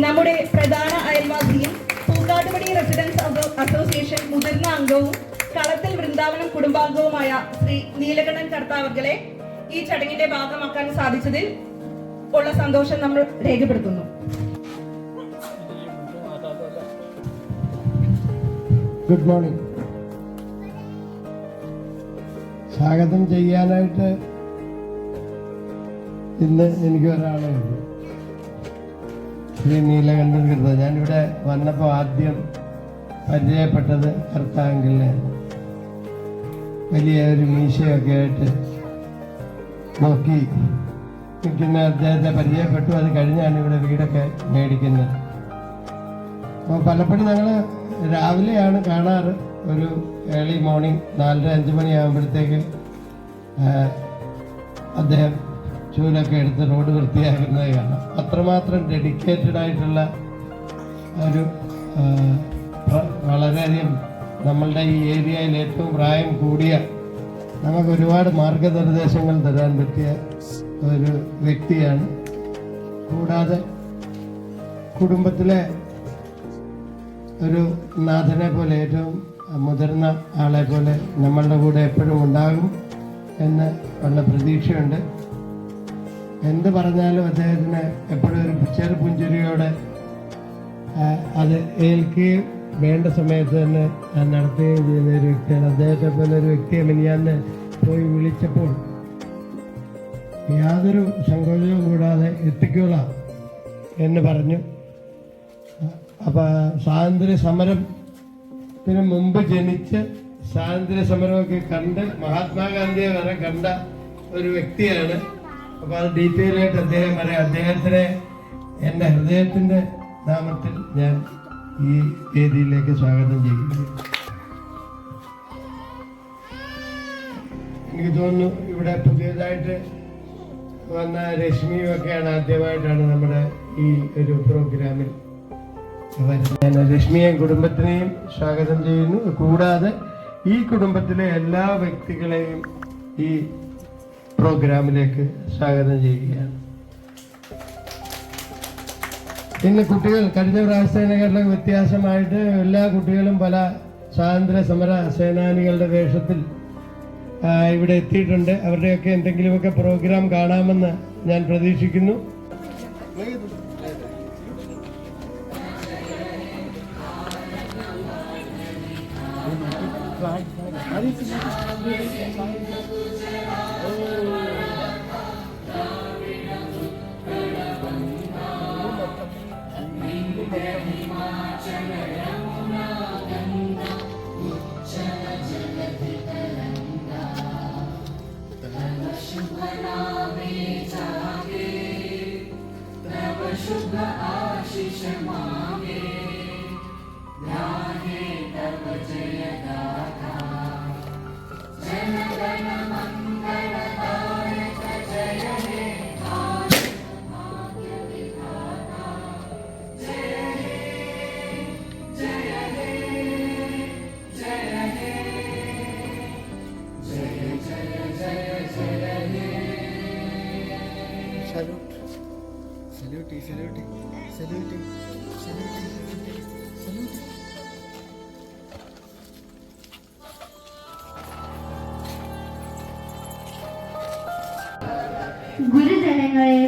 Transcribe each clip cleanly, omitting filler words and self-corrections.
നമ്മുടെ പ്രധാന അയൽവാസിയും പൂങ്കാട്ടുപടി residence association മുതിർന്ന അംഗവും കളത്തിൽ വൃന്ദാവനം കുടുംബാംഗവുമായ ശ്രീ നീലകണ്ഠൻ കർത്താവർകളെ ഈ ചടങ്ങിന്റെ ഭാഗമാക്കാൻ സാധിച്ചതിൽ ഉള്ള സന്തോഷം നമ്മൾ രേഖപ്പെടുത്തുന്നു. Good morning. സ്വാഗതം ചെയ്യാനായിട്ട് ഇന്ന് എനിക്ക് ഒരാളേ ഉള്ളൂ, ശ്രീ നീലകണ്ഠൻ കൃത. ഞാനിവിടെ വന്നപ്പോൾ ആദ്യം പരിചയപ്പെട്ടത് കർത്താങ്കിളിനെയാണ്. വലിയ ഒരു മീശയൊക്കെ ആയിട്ട് നോക്കി നിൽക്കുന്ന അദ്ദേഹത്തെ പരിചയപ്പെട്ടു. അത് കഴിഞ്ഞാണ് ഇവിടെ വീടൊക്കെ മേടിക്കുന്നത്. അപ്പോൾ പലപ്പോഴും ഞങ്ങൾ രാവിലെയാണ് കാണാറ്. ഒരു ഏർലി മോർണിംഗ് 4-5 മണിയാകുമ്പോഴത്തേക്ക് അദ്ദേഹം ചൂലൊക്കെ എടുത്ത് റോഡ് വൃത്തിയാക്കുന്നത് കാണാം. അത്രമാത്രം ഡെഡിക്കേറ്റഡ് ആയിട്ടുള്ള ഒരു വളരെയധികം നമ്മളുടെ ഈ ഏരിയയിൽ ഏറ്റവും പ്രായം കൂടിയ, നമുക്ക് ഒരുപാട് മാർഗനിർദ്ദേശങ്ങൾ തരാൻ പറ്റിയ ഒരു വ്യക്തിയാണ്. കൂടാതെ കുടുംബത്തിലെ ഒരു നാഥനെ പോലെ, ഏറ്റവും മുതിർന്ന ആളെ പോലെ നമ്മളുടെ കൂടെ എപ്പോഴും ഉണ്ടാകും എന്ന് ഉള്ള പ്രതീക്ഷയുണ്ട്. എന്ത് പറഞ്ഞാലും അദ്ദേഹത്തിന് എപ്പോഴും ഒരു ചെറുപുഞ്ചിരിയോടെ അത് ഏൽക്കുകയും വേണ്ട സമയത്ത് തന്നെ നടത്തുകയും ചെയ്യുന്ന ഒരു വ്യക്തിയാണ്. അദ്ദേഹത്തെ പോലെ ഒരു വ്യക്തിയെ മിനിയാന്ന് പോയി വിളിച്ചപ്പോൾ യാതൊരു സങ്കോചവും കൂടാതെ എത്തിക്കോളാം എന്ന് പറഞ്ഞു. അപ്പം സ്വാതന്ത്ര്യ സമരത്തിന് മുമ്പ് ജനിച്ച് സ്വാതന്ത്ര്യ സമരമൊക്കെ കണ്ട് മഹാത്മാഗാന്ധിയെ വരെ കണ്ട ഒരു വ്യക്തിയാണ്. അപ്പോൾ അത് ഡീറ്റെയിൽ ആയിട്ട് അദ്ദേഹം പറയാം. അദ്ദേഹത്തിനെ എൻ്റെ ഹൃദയത്തിൻ്റെ നാമത്തിൽ ഞാൻ ഈ വേദിയിലേക്ക് സ്വാഗതം ചെയ്യുന്നു. എനിക്ക് തോന്നുന്നു ഇവിടെ പുതിയതായിട്ട് വന്ന രശ്മിയും ഒക്കെയാണ് ആദ്യമായിട്ടാണ് നമ്മുടെ ഈ ഒരു പ്രോഗ്രാമിൽ വരുന്നത്. രശ്മിയെയും കുടുംബത്തിനെയും സ്വാഗതം ചെയ്യുന്നു. കൂടാതെ ഈ കുടുംബത്തിലെ എല്ലാ വ്യക്തികളെയും ഈ പ്രോഗ്രാമിലേക്ക് സ്വാഗതം ചെയ്യുകയാണ്. ഇന്ന് കുട്ടികൾ കഴിഞ്ഞ പ്രാവശ്യത്തേക്കാളും വ്യത്യാസമായിട്ട് എല്ലാ കുട്ടികളും പല സ്വാതന്ത്ര്യ സമര സേനാനികളുടെ വേഷത്തിൽ ഇവിടെ എത്തിയിട്ടുണ്ട്. അവരുടെയൊക്കെ എന്തെങ്കിലുമൊക്കെ പ്രോഗ്രാം കാണാമെന്ന് ഞാൻ പ്രതീക്ഷിക്കുന്നു. शुभ आशीष मांगे, ध्याने तब जय गाथा, जन गण मंगलदायक जय हे भाग्य विधाता, जय हे जय हे जय हे जय जय जय जय हे. Salute. Saluting, saluting, saluting, saluting, saluting. ഗുരുജനങ്ങളെ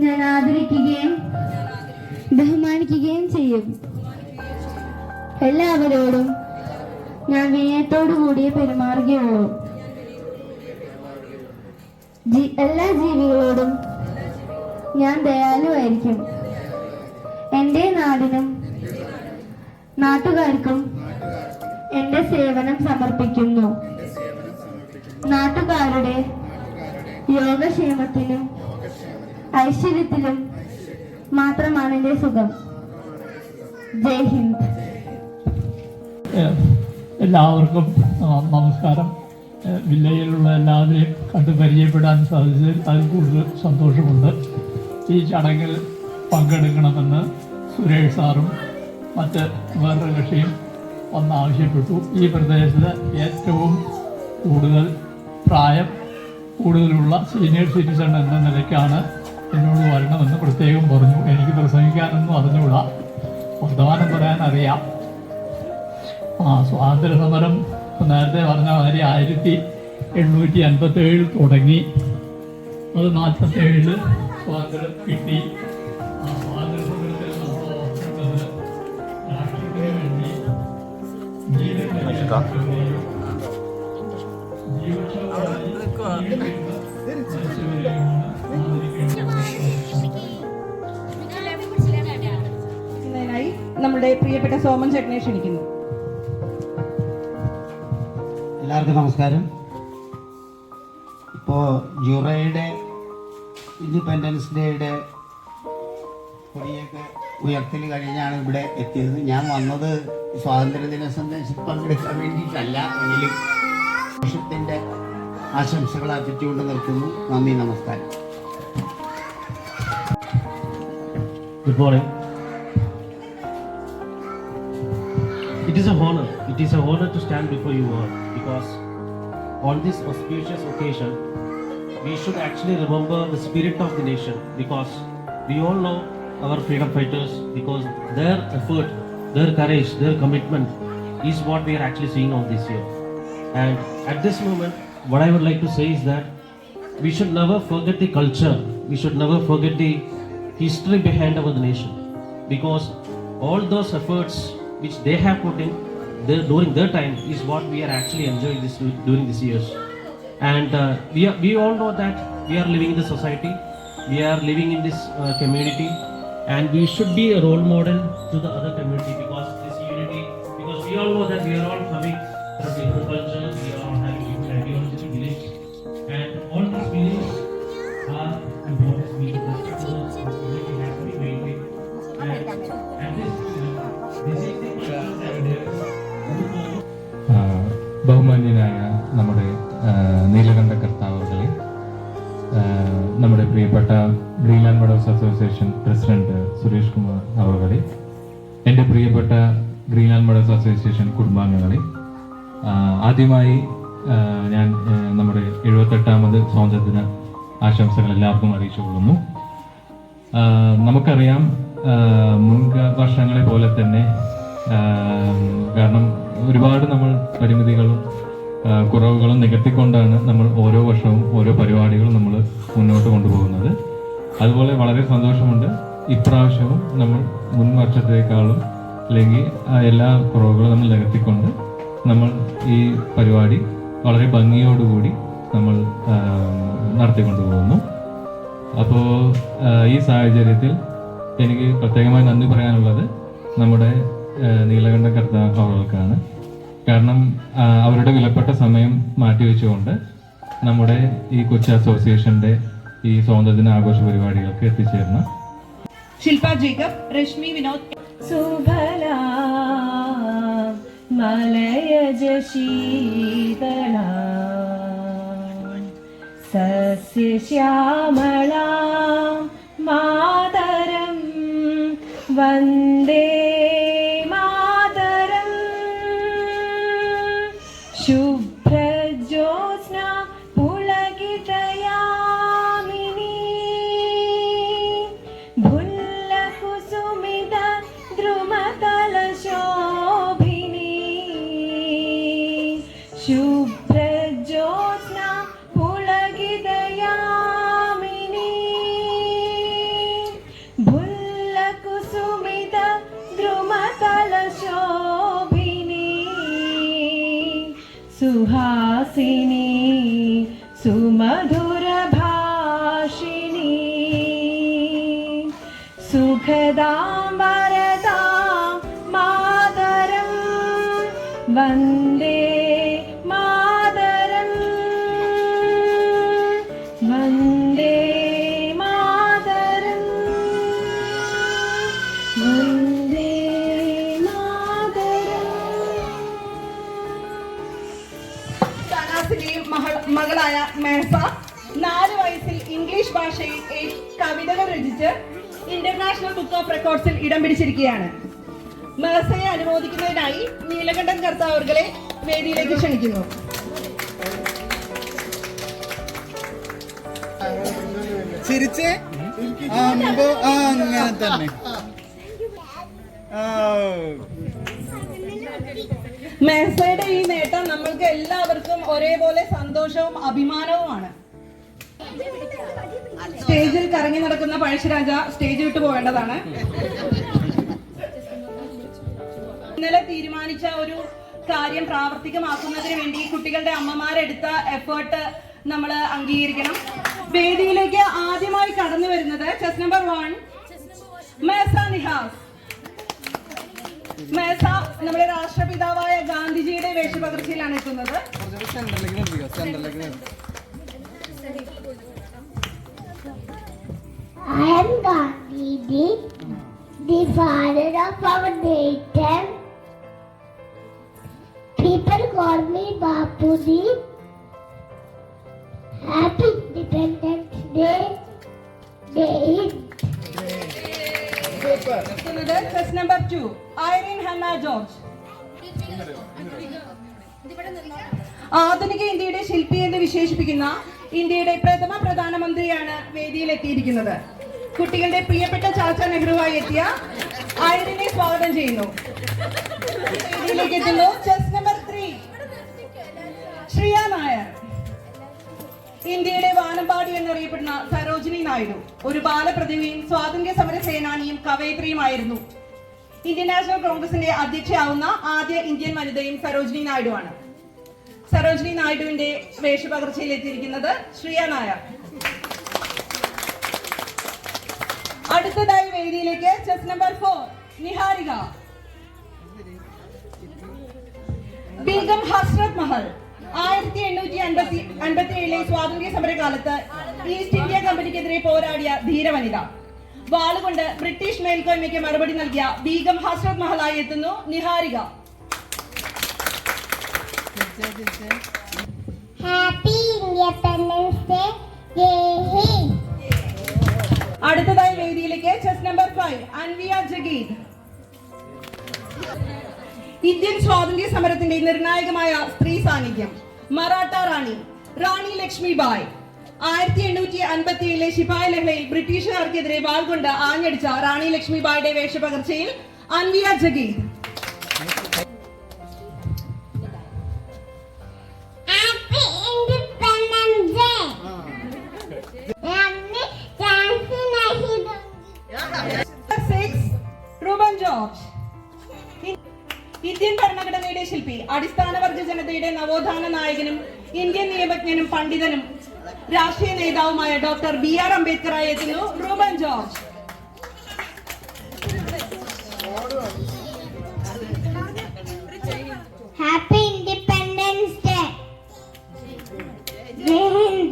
ഞാൻ ആദരിക്കുകയും ബഹുമാനിക്കുകയും ചെയ്യും. എല്ലാവരോടും ഞാൻ വിനയത്തോടു കൂടിയേ പെരുമാറുകയുള്ളൂ. എല്ലാ ജീവികളോടും ഞാൻ ദയാലുവായിരിക്കും. എൻ്റെ നാടിനും നാട്ടുകാർക്കും എൻ്റെ സേവനം സമർപ്പിക്കുന്നു. നാട്ടുകാരുടെ യോഗക്ഷേമത്തിനും ഐശ്വര്യത്തിലും മാത്രമാണ് എൻ്റെ സുഖം. ജയ് ഹിന്ദ്. എല്ലാവർക്കും നമസ്കാരം. വില്ലയിലുള്ള എല്ലാവരെയും കണ്ട് പരിചയപ്പെടാൻ സാധിച്ചതിൽ അതിൽ കൂടുതൽ സന്തോഷമുണ്ട്. ഈ ചടങ്ങിൽ പങ്കെടുക്കണമെന്ന് സുരേഷ് സാറും മറ്റ് വേറൊരു കക്ഷിയും വന്നാവശ്യപ്പെട്ടു. ഈ പ്രദേശത്ത് ഏറ്റവും കൂടുതൽ പ്രായം കൂടുതലുള്ള സീനിയർ സിറ്റിസൺ എന്ന നിലയ്ക്കാണ് എന്നോട് വരണമെന്ന് പ്രത്യേകം പറഞ്ഞു. എനിക്ക് പ്രസംഗിക്കാനൊന്നും അറിഞ്ഞുകൂടാ, വർത്തമാനം പറയാൻ അറിയാം. സ്വാതന്ത്ര്യ സമരം നേരത്തെ പറഞ്ഞ മാതിരി 1857 തുടങ്ങി. അത് 47 സ്വാതന്ത്ര്യം കിട്ടി. ആ സ്വാതന്ത്ര്യ സമരത്തിൽ നമ്മൾ ഓർക്കേണ്ടത് രാഷ്ട്രത്തിന് വേണ്ടി ഇതിനായി നമ്മുടെ പ്രിയപ്പെട്ട സോമൻ ചേട്ടനെ ക്ഷണിക്കുന്നു. എല്ലാവർക്കും നമസ്കാരം. ഇപ്പോൾ ജൂറയുടെ ഇൻഡിപെൻഡൻസ് ഡേയുടെ കൊടിയൊക്കെ ഉയർത്തൽ കഴിഞ്ഞാണ് ഇവിടെ എത്തിയത്. ഞാൻ വന്നത് സ്വാതന്ത്ര്യദിന സന്ദേശം പങ്കെടുക്കാൻ വേണ്ടിയിട്ടല്ല, എങ്കിലും വർഷത്തിൻ്റെ ആശംസകൾ അർപ്പിച്ചുകൊണ്ട് നിർത്തുന്നു. നന്ദി, നമസ്കാരം. Good morning. It is a honor to stand before you all, because on this auspicious occasion we should actually remember the spirit of the nation, because we all know our freedom fighters, because their effort, their courage, their commitment is what we are actually seeing on this year. And at this moment, what I would like to say is that we should never forget the culture, we should never forget the history behind our nation, because all those efforts which they have put in during their time is what we are actually enjoying during these years. And we all know that we are living in this society, we are living in this community, and we should be a role model to the other community, because this unity, because we all know that we are all coming from different cultures, we are all having different ideologies, beliefs, and all these beliefs are important. We should respect those community has to be maintained. And this is the ബഹുമാന്യനായ നമ്മുടെ നീലകണ്ഠ കർത്താവുകളെ, നമ്മുടെ പ്രിയപ്പെട്ട Greenland meadows association president Suresh Kumar അവകളെ, എൻ്റെ പ്രിയപ്പെട്ട Greenland meadows association കുടുംബാംഗങ്ങളെ, ആദ്യമായി ഞാൻ നമ്മുടെ 78ാമത് സ്വാതന്ത്ര്യദിന ആശംസകൾ എല്ലാവർക്കും അറിയിച്ചു കൊള്ളുന്നു. നമുക്കറിയാം, മുൻ വർഷങ്ങളെ പോലെ തന്നെ, കാരണം ഒരുപാട് നമ്മൾ പരിമിതികളും കുറവുകളും നികത്തിക്കൊണ്ടാണ് നമ്മൾ ഓരോ വർഷവും ഓരോ പരിപാടികളും നമ്മൾ മുന്നോട്ട് കൊണ്ടുപോകുന്നത്. അതുപോലെ വളരെ സന്തോഷമുണ്ട്, ഇപ്രാവശ്യവും നമ്മൾ മുൻ വർഷത്തേക്കാളും അല്ലെങ്കിൽ എല്ലാ കുറവുകളും നമ്മൾ നികത്തിക്കൊണ്ട് നമ്മൾ ഈ പരിപാടി വളരെ ഭംഗിയോടുകൂടി നമ്മൾ നടത്തിക്കൊണ്ടുപോകുന്നു. അപ്പോൾ ഈ സാഹചര്യത്തിൽ എനിക്ക് പ്രത്യേകമായി നന്ദി പറയാനുള്ളത് നമ്മുടെ നീലകണ്ഠ കർത്താവുകൾക്കാണ്. കാരണം അവരുടെ വിലപ്പെട്ട സമയം മാറ്റിവെച്ചുകൊണ്ട് നമ്മുടെ ഈ കൊച്ചി അസോസിയേഷന്റെ ഈ സ്വാതന്ത്ര്യദിന ആഘോഷ പരിപാടികൾക്ക് എത്തിച്ചേർന്ന ശില്പ ജേക്കബ്, രശ്മി വിനോദ്, സുഫല മലയജ ശീതള സസ്യശ്യാമള മാതരം വന്ദേ മാതരം ശുഭ്രജ്യോത്സ്ന പുളകിതയാമിനി ഭുല്ലകുസുമിത ദ്രുമതലശോഭിനി ശുഭ്രജ്യോത്സ്ന പുളകിതയാമിനി ഭുല്ലകുസുമിത ദ്രുമതലശോഭിനി സുഹാസിനി സുമധുരഭാഷിണി സുഖദാം വരദാം മാതരം വന്ദേ മാതരം വന്ദേ മാതരം വന്ദേ മാതരം. സനാസിന്റെയും മകളായ മെഹസ 4 വയസ്സിൽ ഇംഗ്ലീഷ് ഭാഷയിൽ കവിതകൾ രചിച്ച് ഇന്റർനാഷണൽ ബുക്ക് ഓഫ് റെക്കോർഡ്സിൽ ഇടം പിടിച്ചിരിക്കുകയാണ്. മെഹസയെ അനുമോദിക്കുന്നതിനായി നീലകണ്ഠൻ കർത്താവർകളെ വേദിയിലേക്ക് ക്ഷണിക്കുന്നു. ചിരിച്ചേ അമ്പോ അങ്ങനെ തന്നെ. മെസ്സയുടെ ഈ നേട്ടം നമ്മൾക്ക് എല്ലാവർക്കും ഒരേപോലെ സന്തോഷവും അഭിമാനവുമാണ്. സ്റ്റേജിൽ കറങ്ങി നടക്കുന്ന പഴശ്ശിരാജ സ്റ്റേജ് വിട്ടു പോകേണ്ടതാണ്. ഇന്നലെ തീരുമാനിച്ച ഒരു കാര്യം പ്രാവർത്തികമാക്കുന്നതിന് വേണ്ടി കുട്ടികളുടെ അമ്മമാരെടുത്ത എഫേർട്ട് നമ്മൾ അംഗീകരിക്കണം. വേദിയിലേക്ക് ആദ്യമായി കടന്നു വരുന്നത് ചെസ് നമ്പർ 1 മേസ നിഹാസ്. മേസ നമ്മുടെ രാഷ്ട്രപിതാവായ ഗാന്ധിജിയുടെ വേഷപകർച്ചയിലാണ് എത്തുന്നത്. I am Gandhi, the father of our nation. People call me Bapuji. Happy Independence Day. Chess number 2 Irene Hanna George. ആധുനിക ഇന്ത്യയുടെ ശില്പി എന്ന് വിശേഷിപ്പിക്കുന്ന ഇന്ത്യയുടെ പ്രഥമ പ്രധാനമന്ത്രിയാണ് വേദിയിൽ എത്തിയിരിക്കുന്നത്. കുട്ടികളുടെ പ്രിയപ്പെട്ട ചാച്ച നെഹ്റുവായി എത്തിയ ഐറിനെ സ്വാഗതം ചെയ്യുന്നു. വേദിയിലേക്ക് എത്തുന്നു ചെസ് നമ്പർ 3 ശ്രിയ നായർ. ഇന്ത്യയുടെ വാനമ്പാടി എന്നറിയപ്പെടുന്ന സരോജിനി നായിഡു ഒരു ബാലപ്രതിഭയും സ്വാതന്ത്ര്യ സമര സേനാനിയും കവയിത്രിയുമായിരുന്നു. ഇന്ത്യൻ നാഷണൽ കോൺഗ്രസിന്റെ അധ്യക്ഷയാവുന്ന ആദ്യ ഇന്ത്യൻ വനിതയും സരോജിനി നായിഡു ആണ്. സരോജിനി നായിഡുവിന്റെ വേഷപകർച്ചയിൽ എത്തിയിരിക്കുന്നത് ശ്രിയ നായർ. അടുത്തതായി വേദിയിലേക്ക് ചെസ് നമ്പർ 4 നിഹാരിക. ബീഗം ഹസ്രത് മഹൽ 1857 സ്വാതന്ത്ര്യ സമരകാലത്ത് ഈസ്റ്റ് ഇന്ത്യ കമ്പനിക്കെതിരെ പോരാടിയ ധീരവനിത. വാളുകൊണ്ട് ബ്രിട്ടീഷ് മേൽക്കോയ്മയ്ക്ക് മറുപടി നൽകിയ ബീഗം ഹസ്രത് മഹലായി എത്തുന്നു Niharika. Happy Independence Day. Jai Hind. അടുത്തതായി വേദിയിലേക്ക് ചെസ് നമ്പർ 5 അൻവിയ ജഗീദ്. ഇന്ത്യൻ സ്വാതന്ത്ര്യ സമരത്തിന്റെ നിർണായകമായ സ്ത്രീ സാന്നിധ്യം മറാഠ റാണി ലക്ഷ്മിബായ്. 1857 ശിപായി ലഹളയിൽ ബ്രിട്ടീഷുകാർക്കെതിരെ വാൾ കൊണ്ട് ആഞ്ഞടിച്ച റാണി ലക്ഷ്മിബായിയുടെ വേഷപകർച്ചയിൽ അൻവിയ ജഗീദ്. Happy Independence Day. हमने चांस नहीं दूंगी. 6 റൂബൻ ജോർജ്. ഇന്ത്യൻ ഭരണഘടനയുടെ ശില്പി, അടിസ്ഥാന വർഗ ജനതയുടെ നവോത്ഥാന നായകനും ഇന്ത്യൻ നിയമജ്ഞനും പണ്ഡിതനും രാഷ്ട്രീയ നേതാവുമായ ഡോക്ടർ BR അംബേദ്കറായി എത്തുന്നു Reuben George. Happy Independence Day. Jai Hind.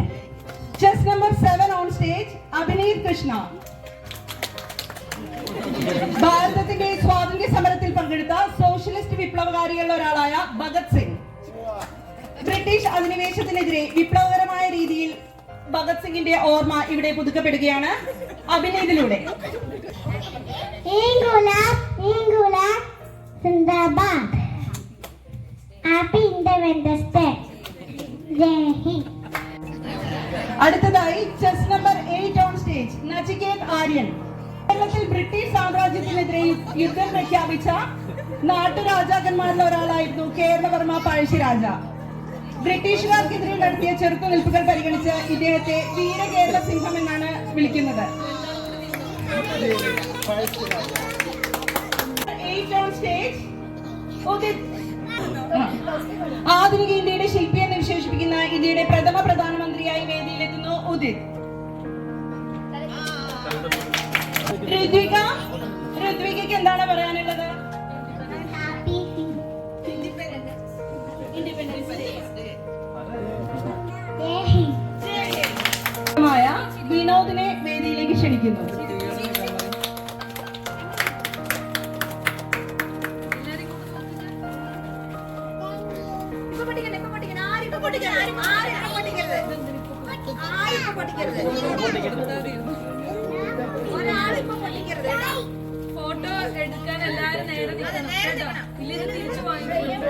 Chess number 7 on stage Abhineeth Krishna. ഭാരതത്തിന്റെ സ്വാതന്ത്ര്യ സമരത്തിൽ പങ്കെടുത്ത സോഷ്യലിസ്റ്റ് വിപ്ലവകാരികളിൽ ഒരാളായ ഭഗത് സിംഗ്. ബ്രിട്ടീഷ് അധിനിവേശത്തിനെതിരെ വിപ്ലവകരമായ രീതിയിൽ ഭഗത് സിംഗിന്റെ ഓർമ്മ ഇവിടെ പുതുക്കപ്പെടുകയാണ് അഭിനയത്തിലൂടെ. Ingulab Zindabad. Happy Independence Day. Jai Hind. അടുത്തതായി chest number 8 on stage Nachiket Aryan. കേരളത്തിൽ ബ്രിട്ടീഷ് സാമ്രാജ്യത്തിനെതിരെ യുദ്ധം പ്രഖ്യാപിച്ച നാട്ടുരാജാക്കന്മാരിൽ ഒരാളായിരുന്നു കേരളവർമ്മ പഴശ്ശിരാജ. ബ്രിട്ടീഷുകാർക്കെതിരെ നടത്തിയ ചെറുത്തുനിൽപ്പുകൾ പരിഗണിച്ച് ഇദ്ദേഹത്തെ വീരകേരള സിംഹം എന്നാണ് വിളിക്കുന്നത്. 8 ഓൺ സ്റ്റേജ് ഉദിത്. ആധുനിക ഇന്ത്യയുടെ ശില്പി എന്ന് വിശേഷിപ്പിക്കുന്ന ഇന്ത്യയുടെ പ്രഥമ പ്രധാനമന്ത്രിയായി വേദിയിലെത്തുന്നു ഉദിത്. ഋത്വികയ്ക്ക് എന്താണ് പറയാനുള്ളത്? Happy independence day. Jai Hind. വിനോദിനെ വേദിയിലേക്ക് ക്ഷണിക്കുന്നു. ഫോട്ടോ എടുക്കാൻ എല്ലാരും നേരെ നിൽക്കണം കേട്ടോ. ഇല്ലെങ്കിൽ തിരിച്ചു വാങ്ങിക്കും.